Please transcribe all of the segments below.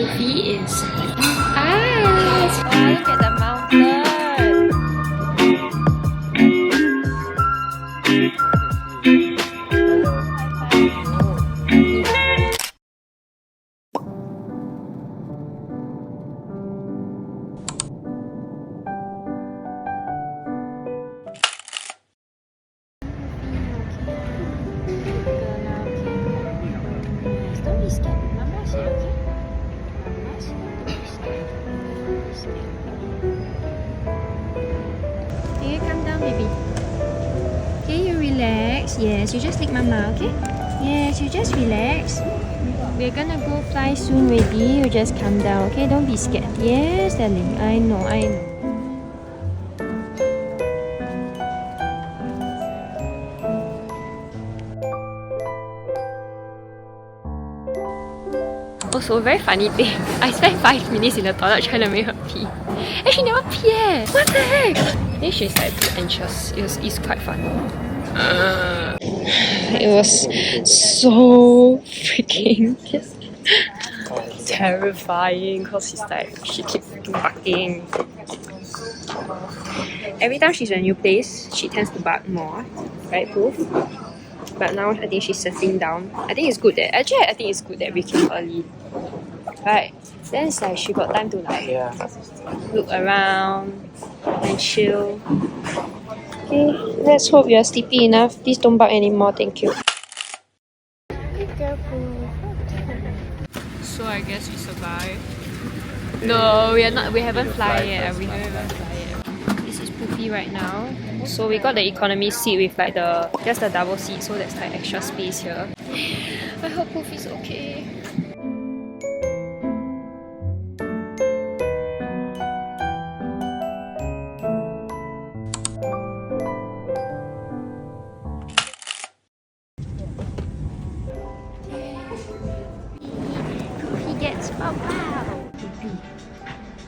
Poofy is us. Oh, look at the mountain. Don't be scared. Mama's here, okay? Mama's here. Don't be scared. Don't be scared. Can you calm down, baby? Okay, you relax. Yes, you just lick Mama, okay? Yes, you just relax. We're gonna go fly soon, baby. You just calm down, okay? Don't be scared. Yes, darling. I know, I know. Also, a very funny thing. I spent 5 minutes in the toilet trying to make her pee. And she never pee. What the heck? I think she's like a bit anxious. It's quite fun. It was so freaking terrifying because she keeps barking. Every time she's in a new place, she tends to bark more, right, Poof? But now I think she's settling down. I think it's good that I think it's good that we came early. Right. Then it's like she got time to look around and chill. Okay, let's hope you're sleepy enough. Please don't bark anymore, thank you. Be careful. So I guess we survived. No, we haven't fly yet. We haven't fly yet. This is Poofy right now. So we got the economy seat with like just the double seat, so there's like extra space here. I hope Poofy's okay. Poofy gets wow.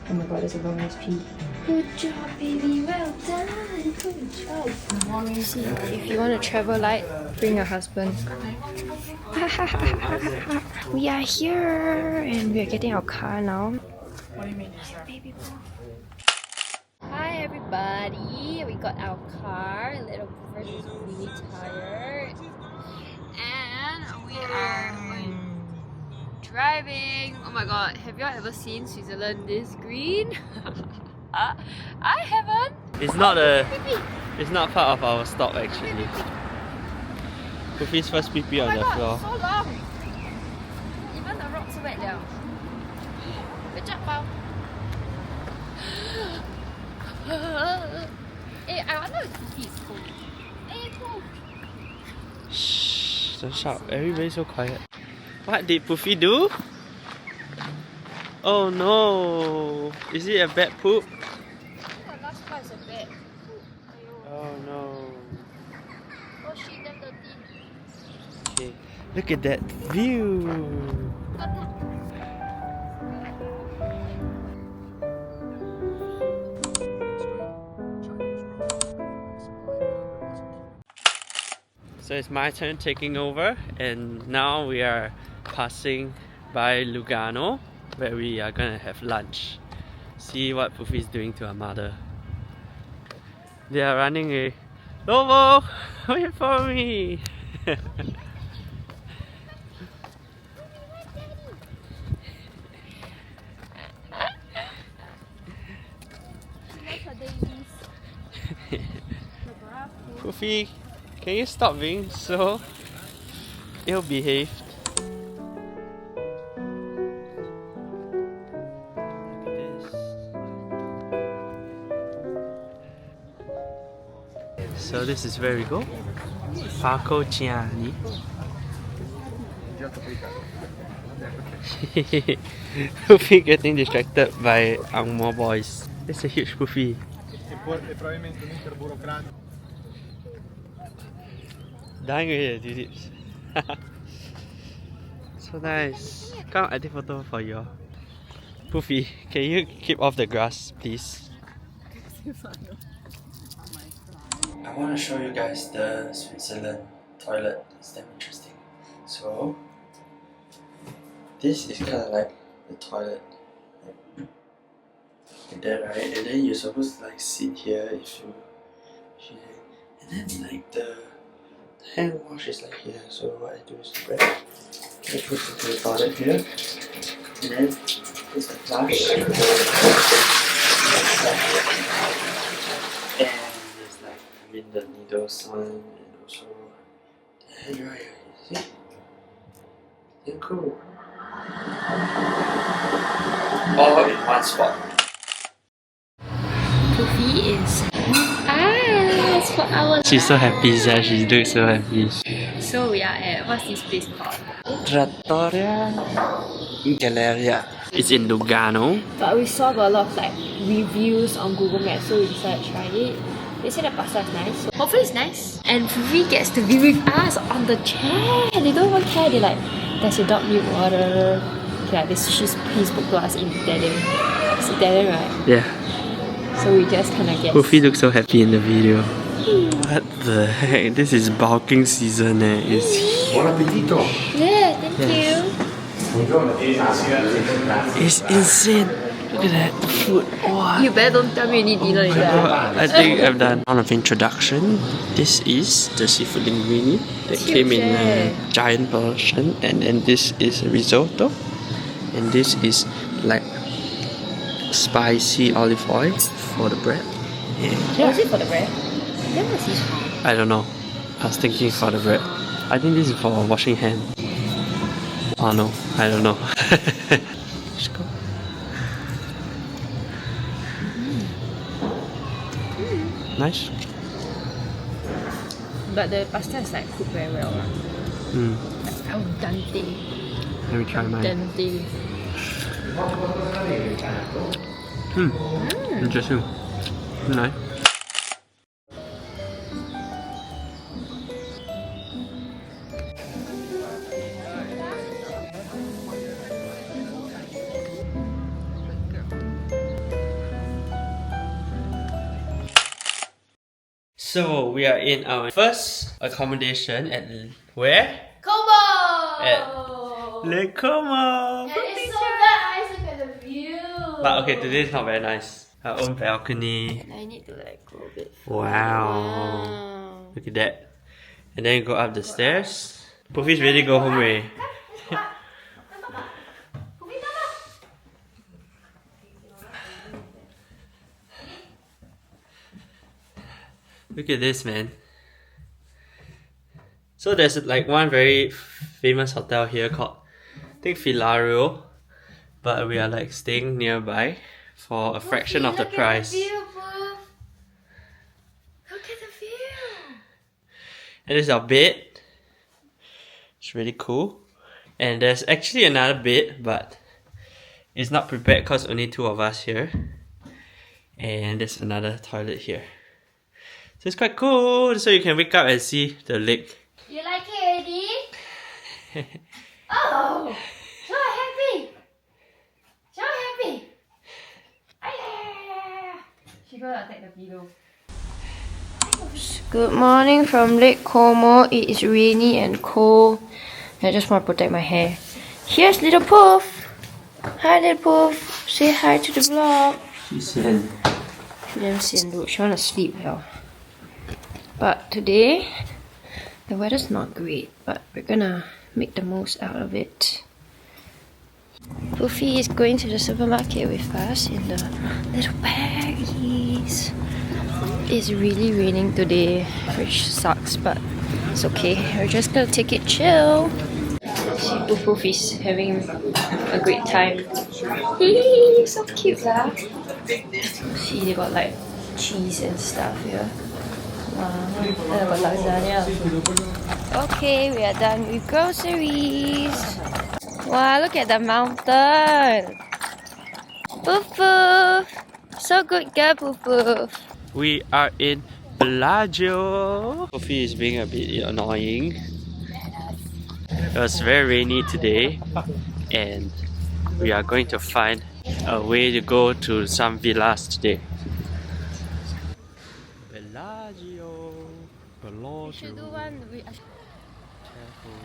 Oh my god, there's a long ass pee. Good job, baby. Well done. Good job. See, if you want to travel light, bring your husband. We are here and we are getting our car now. What do you mean? Baby. Hi everybody. We got our car. Little Poofer is really tired. And we are driving. Oh my god, have y'all ever seen Switzerland this green? I haven't. It's not part of our stop actually. Poofy's first pee on the floor. So long. Even the rocks wet now. Good job, Bao. Hey, I wonder if Poofy is cold. Hey, cold. Shh, don't shout. Everybody's so quiet. What did Poofy do? Oh no! Is it a bad poop? The last part is a bed. Oh no. Oh shit, that's dirty. Okay, look at that view! So it's my turn taking over, and now we are passing by Lugano, where we are gonna have lunch. See what Poofy is doing to her mother. They are running a Lobo! Wait for me! Poofy, can you stop being so ill-behaved? So this is where we go. Parco Ciani. Poofy getting distracted by Angmo boys. It's a huge Poofy. Dying with the lips. So nice. Come, I take photo for you. Poofy, can you keep off the grass, please? I want to show you guys the Switzerland toilet. It's damn interesting. So, this is kind of like the toilet. Like that, right? And then you're supposed to like sit here if you and then like the hand wash is like here. So what I do is grab, I put it to the toilet here, and then there's the flush. And there's like the needles one and also the hair dryer. See? They're cool. All in one spot. Poofy is it's for our She's so happy, Zah. She looks so happy. So we are at, what's this place called? Trattoria Galleria. It's in Lugano. But we saw got a lot of like reviews on Google Maps, so we decided to try it. They said the pasta is nice, so hopefully it's nice. And Poofy gets to be with us on the chair. They don't even care. They're like, does your dog need water? Okay, he spoke to us in Italian. It's Italian, right? Yeah. So we just kind of guess. Poofy looks so happy in the video. What the heck? This is bulking season, eh? Buon appetito! Yeah, thank you. It's insane. Look at that food. What? You better don't tell me you need dinner later. I think I've done round of introduction. This is the seafood linguine that came in a giant portion, and then this is risotto, and this is like spicy olive oil for the bread. Yeah. Was it for the bread? That was his for. I don't know. I was thinking for the bread. I think this is for washing hand. Oh no, I don't know. Let's go. Nice. But the pasta is like cooked very well. Like al dente. Let me try mine. Dente. Interesting. Nice. So we are in our first accommodation at where? Como! At Lake Como. And it's so nice, look at the view! But okay, today is not very nice. Our own balcony. I need to like go a bit. Wow. Look at that. And then you go up the stairs. Poofy's ready to go home already. Look at this, man. So there's like one very famous hotel here called, I think, Filario, but we are like staying nearby for a fraction of the price. Look at the view! And this is our bed. It's really cool. And there's actually another bed, but it's not prepared because only two of us here. And there's another toilet here. So it's quite cool. So you can wake up and see the lake. You like it, Eddie? Oh! So happy! So happy! She's gonna take the video. Good morning from Lake Como. It is rainy and cold. I just want to protect my hair. Here's little Poof. Hi, little Poof. Say hi to the vlog. She's sian. She damn sian, dude. She wanna sleep, hell. But today, the weather's not great, but we're gonna make the most out of it. Poofy is going to the supermarket with us in the little baggies. It's really raining today, which sucks, but it's okay. We're just gonna take it chill. See, Poof is having a great time. Hehehe, so cute lah. See, they got like cheese and stuff here. Wow, and I got lasagna. Okay, we are done with groceries. Wow, look at the mountain. Poof Poof. So good girl, Poof Poof. We are in Bellagio. Poofy is being a bit annoying. It was very rainy today, and we are going to find a way to go to some villas today. Bellagio. Bellagio. Should do one with Careful.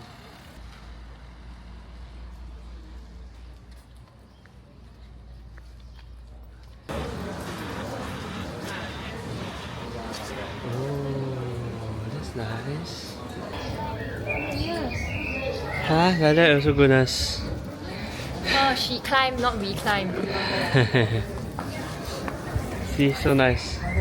nice. Yes. Huh? Like that also goodness. Oh, she climbed, not reclined. See, so nice. So nice.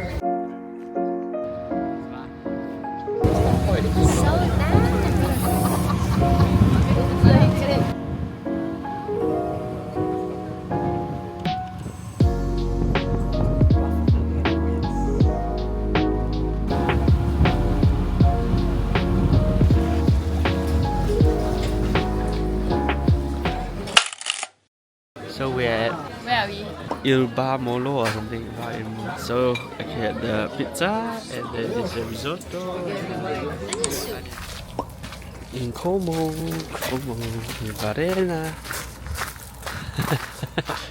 So we're at Where are we? Il Bar Molo or something. So I had the pizza and then there's a risotto. In Como, in Varela.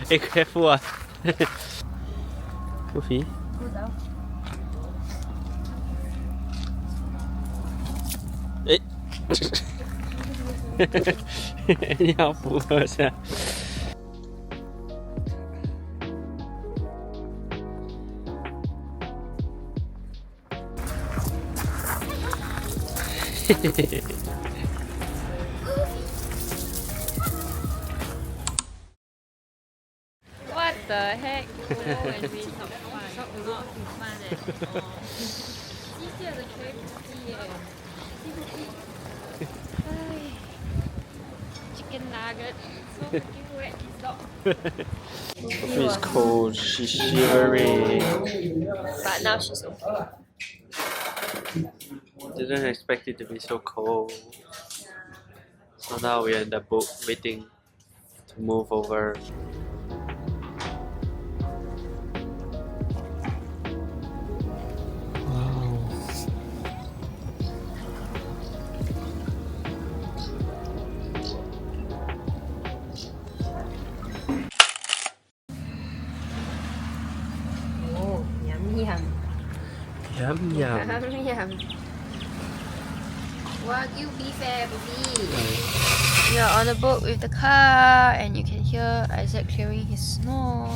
Hey, careful ah. Sophie. Go down. Eh. 你好符合一下。What the heck? Oh, and we not fun. Not fun eh. Easier the KFC eh. Chicken nugget. So freaking wet. Stop. It's cold, she's shivering. But now she's okay. Didn't expect it to be so cold. So now we're in the boat waiting to move over. Wow. Oh, yum yum. Yum yum. Yum. Wagyu beef baby. We are on a boat with the car and you can hear Isaac clearing his snores.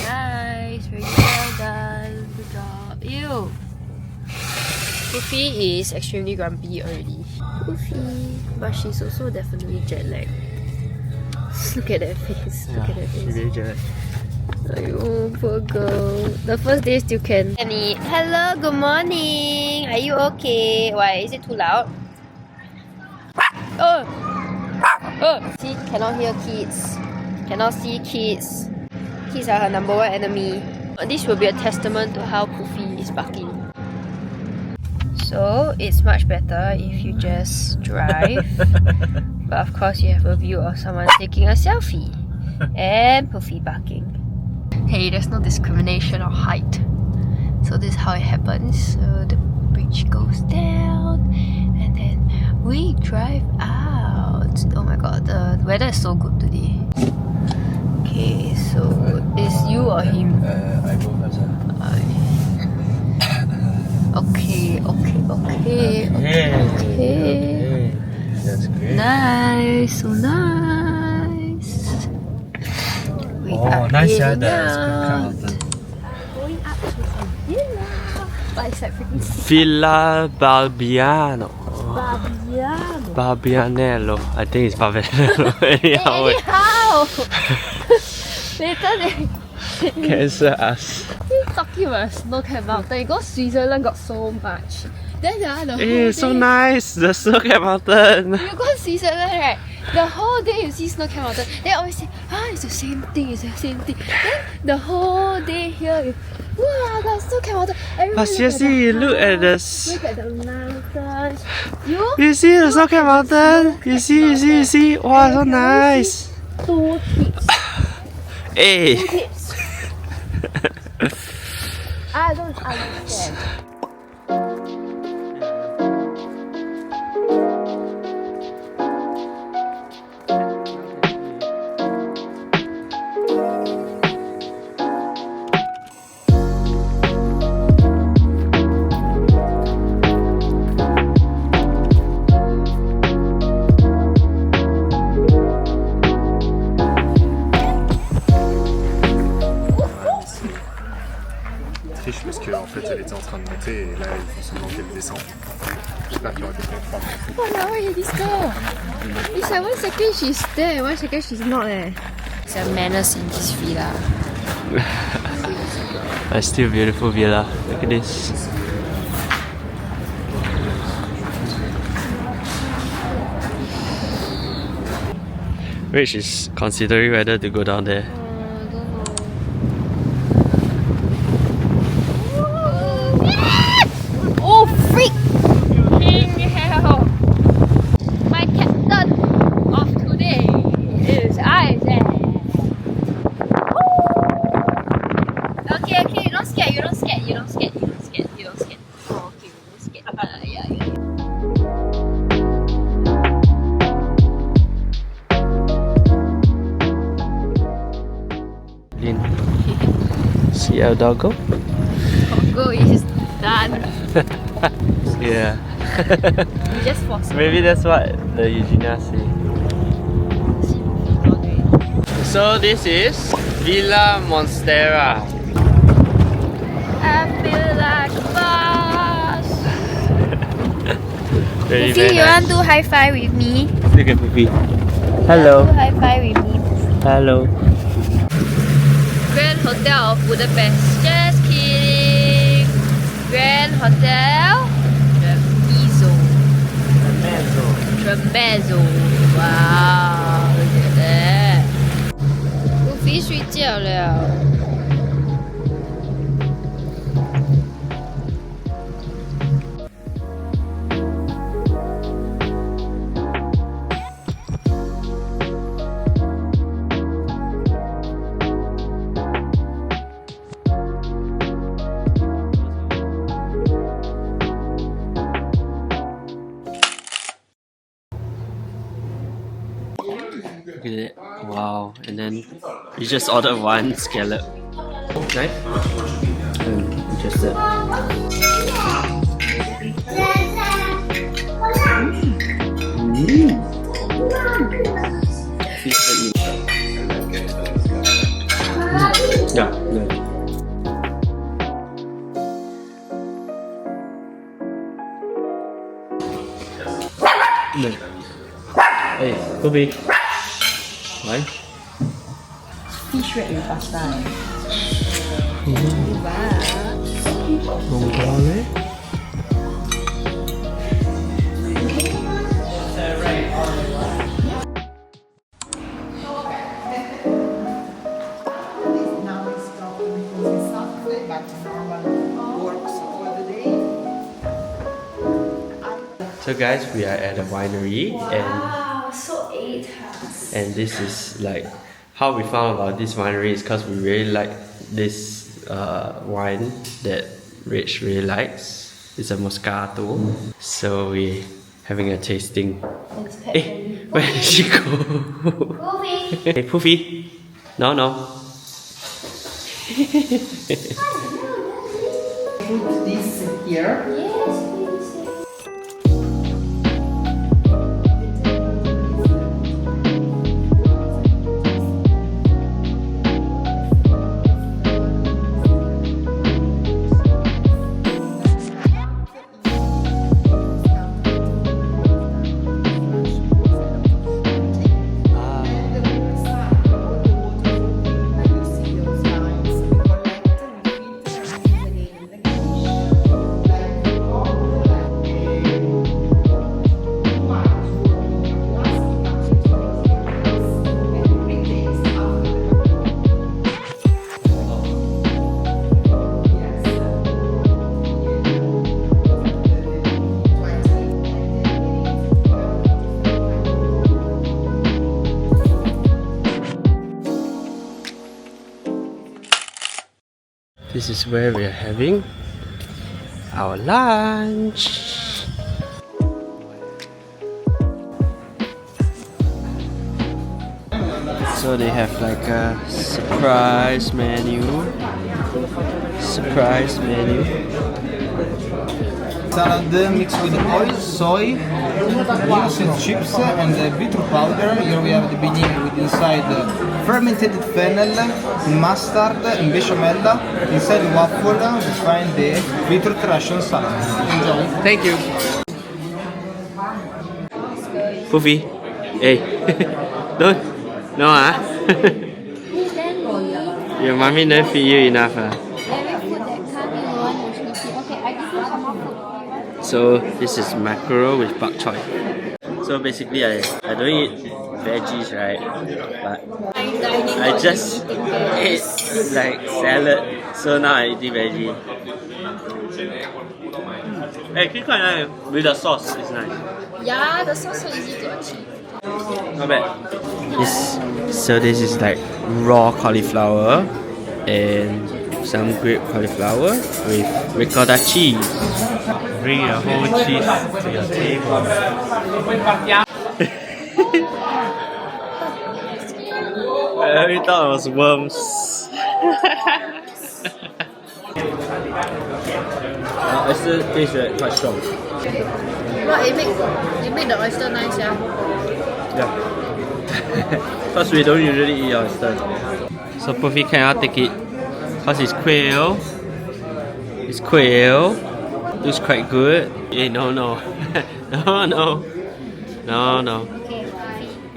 Nice, very well done. Good job. Ew. Poofy is extremely grumpy already. Poofy. But she's also definitely jet lagged. Look at that face. Look at that face. Oh, poor girl. The first day still can. Annie, hello, good morning. Are you okay? Why? Is it too loud? Oh! Oh! See, cannot hear kids. Cannot see kids. Kids are her number one enemy. This will be a testament to how Poofy is barking. So, it's much better if you just drive. But of course, you have a view of someone taking a selfie. And Poofy barking. Hey, there's no discrimination of height. So this is how it happens. So the bridge goes down and then we drive out. Oh my god, the weather is so good today. Okay, so is you or him? I go first. Okay. That's great. Nice, so nice. We are nice heading the out. Going up to the villa. But it's like freaking Villa Barbiano. Babiano. Barbianello. I think it's Barbianello. Anyhow, Anyhow! Later they cancel us. talking about snow-capped mountain. You go Switzerland got so much. Then the whole Hey, so day, nice. The snow-capped mountain. you go Switzerland, right? The whole day you see snow-capped mountain. They always say, it's the same thing, it's the same thing. Then the whole day here, you, wow, the snow-capped mountain. Everyone But seriously, you look at the look at the mountains. You see the snow-capped mountain? You see? Wow, so nice. 2 tips. Hey. 2 tips. I don't understand. triche parce qu'en fait elle était en train de monter et là ils font semblant qu'elle descend. J'espère qu'il y aura quelqu'un qui fera. Oh no, where this girl? It's like 1 second she's there, 1 second she's not there. It's a manners in this villa. But still beautiful villa. Look at this. Rich is considering whether to go down there. Oh freak! King hell! My captain of today is Isaac. Okay, okay, you don't scared, you don't scared, you don't scared, you don't scared, you don't scared. Oh, okay, you don't scared. Yeah. See our doggo? Go is done. Yeah. You just force. Maybe that's what the Eugenia say. So this is Villa Monstera. I feel like a boss. Very, Puffy, very you want nice. to high five with me? Look at Puffy. Hello. Do high five with me. Hello. Grand Hotel of Budapest. Just kidding. Grand Hotel Tremezzo. Wow, look at that. Puffy 睡觉了。Look at it. Wow. And then we just ordered one scallop. Knife? Interested. Yeah, no. No. Hey, Kobe. Why? Fish wrap in pasta. Mongole? Now it's stopped because it's Saturday, but normal works all the day. So guys, we are at a winery Wow, so 8. and this is like how we found about this winery is because we really like this wine that Rich really likes. It's a Moscato. So we're having a tasting. Hey, where did she go? Puffy. Hey, Puffy. No. Put this here. Yes, please. This is where we are having our lunch. So they have like a surprise menu. Salad mixed with oil, soy, beans and chips, and beetroot powder. Here we have the beignet with inside fermented fennel, mustard, and bechamel. Inside the waffle, we find the beetroot Russian salad. Enjoy. Thank you. Poofy, hey, don't, no Your mommy never feed you enough So this is mackerel with bok choy. So basically I don't eat veggies, right? But I just ate like salad. So now I eat veggie. Hey, it's quite nice. With the sauce, it's nice. Yeah, the sauce so easy to achieve. Not bad. So this is like raw cauliflower and some grilled cauliflower with ricotta cheese. Bring your whole cheese to your table. I thought it was worms. Oyster tastes quite strong. What, it make the oyster nice, yeah? Yeah. Because we don't usually eat oysters. So Puffy cannot take it because it's quail. It's quail. Looks quite good. Hey, no. No.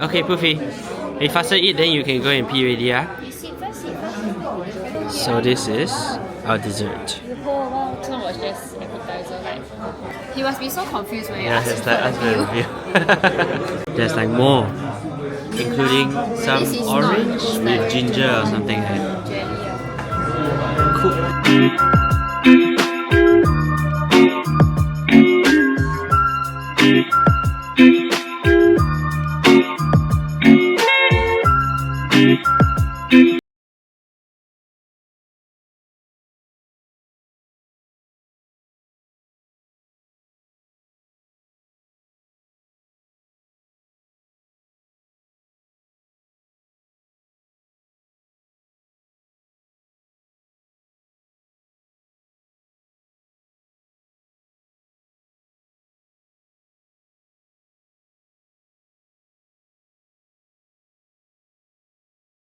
Okay, Puffy. Hey, faster eat, then you can go and pee already, yeah? So this is our dessert. This one was just appetizer, like. He must be so confused when you Yeah, ask just him like us to review. There's like more, including some This is orange not just with like ginger or something like that. jelly. Cool.